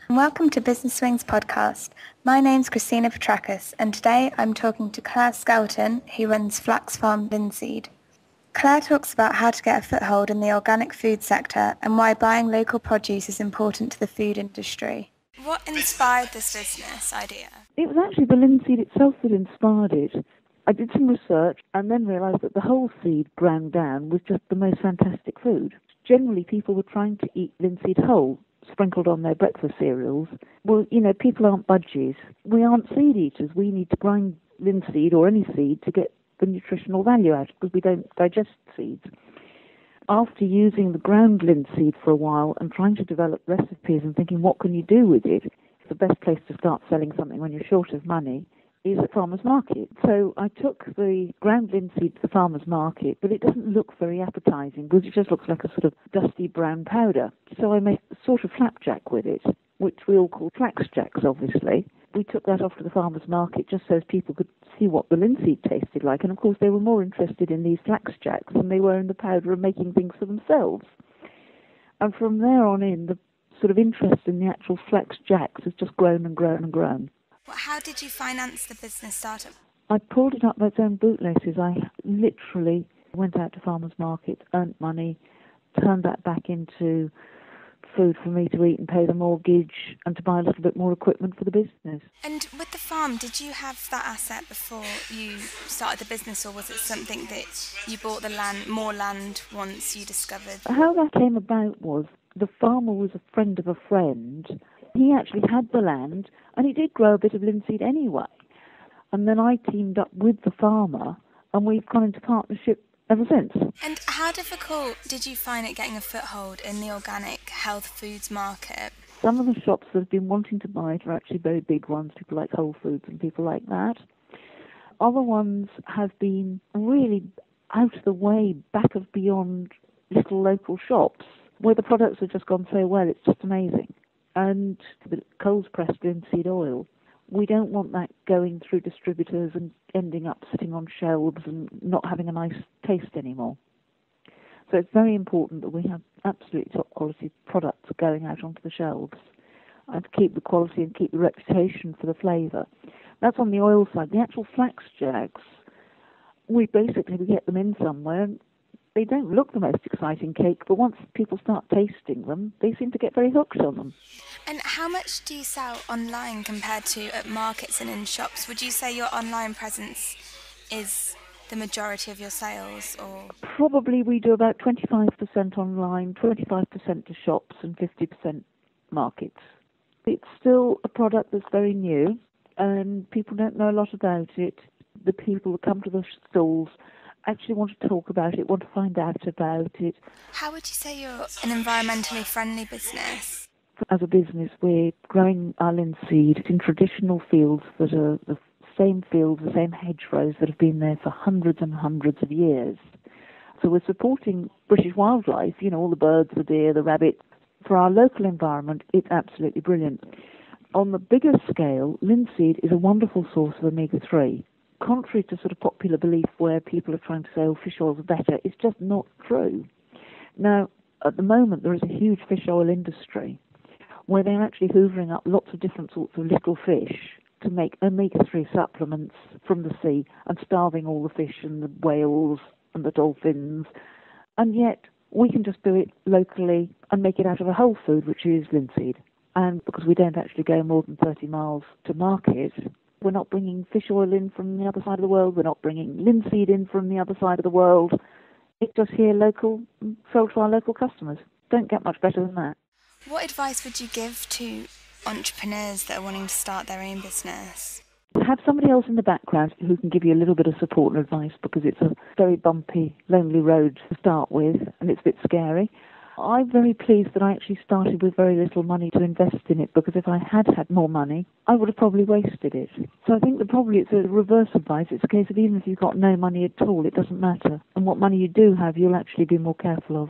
Welcome to Businesswings podcast. My name's Christina Petrakis, and today I'm talking to Clare Skelton, who runs Flax Farm Linseeed. Clare talks about how to get a foothold in the organic food sector and why buying local produce is important to the food industry. What inspired this business idea? It was actually the linseed itself that inspired it. I did some research and then realised that the whole seed ground down was just the most fantastic food. Generally, people were trying to eat linseed whole, sprinkled on their breakfast cereals. Well, people aren't budgies. We aren't seed eaters. We need to grind linseed or any seed to get the nutritional value out because we don't digest seeds. After using the ground linseed for a while and trying to develop recipes and thinking, what can you do with it? The best place to start selling something when you're short of money is a farmer's market. So I took the ground linseed to the farmer's market, but it doesn't look very appetizing because it just looks like a sort of dusty brown powder. So I made a sort of flapjack with it, which we all call flax jacks, obviously. We took that off to the farmer's market just so as people could see what the linseed tasted like. And of course, they were more interested in these flax jacks than they were in the powder and making things for themselves. And from there on in, the sort of interest in the actual flax jacks has just grown and grown and grown. Well, how did you finance the business startup? I pulled it up by its own bootlaces. I literally went out to farmers' market, earned money, turned that back into food for me to eat and pay the mortgage and to buy a little bit more equipment for the business. And with the farm, did you have that asset before you started the business, or was it something that you bought more land once you discovered? How that came about was the farmer was a friend of a friend. He actually had the land and he did grow a bit of linseed anyway. And then I teamed up with the farmer and we've gone into partnership ever since. And how difficult did you find it getting a foothold in the organic health foods market? Some of the shops that have been wanting to buy it are actually very big ones, people like Whole Foods and people like that. Other ones have been really out of the way, back of beyond little local shops where the products have just gone so well, it's just amazing. And the cold-pressed linseed oil, we don't want that going through distributors and ending up sitting on shelves and not having a nice taste anymore. So it's very important that we have absolutely top-quality products going out onto the shelves and to keep the quality and keep the reputation for the flavour. That's on the oil side. The actual flax jacks, we get them in somewhere. They don't look the most exciting cake, but once people start tasting them, they seem to get very hooked on them. And how much do you sell online compared to at markets and in shops? Would you say your online presence is the majority of your sales, or? Probably we do about 25% online, 25% to shops and 50% markets. It's still a product that's very new and people don't know a lot about it. The people that come to the stalls actually want to talk about it, want to find out about it. How would you say you're an environmentally friendly business? As a business, we're growing our linseed in traditional fields that are the same fields, the same hedgerows that have been there for hundreds and hundreds of years. So we're supporting British wildlife, all the birds, the deer, the rabbits. For our local environment, it's absolutely brilliant. On the bigger scale, linseed is a wonderful source of omega-3. Contrary to sort of popular belief where people are trying to say, fish oils are better, it's just not true. Now, at the moment, there is a huge fish oil industry where they're actually hoovering up lots of different sorts of little fish to make omega-3 supplements from the sea and starving all the fish and the whales and the dolphins. And yet, we can just do it locally and make it out of a whole food, which is linseed. And because we don't actually go more than 30 miles to market, we're not bringing fish oil in from the other side of the world. We're not bringing linseed in from the other side of the world. It's just here local, sold to our local customers. Don't get much better than that. What advice would you give to entrepreneurs that are wanting to start their own business? Have somebody else in the background who can give you a little bit of support and advice, because it's a very bumpy, lonely road to start with, and it's a bit scary. I'm very pleased that I actually started with very little money to invest in it, because if I had had more money, I would have probably wasted it. So I think that probably it's a reverse advice. It's a case of even if you've got no money at all, it doesn't matter. And what money you do have, you'll actually be more careful of.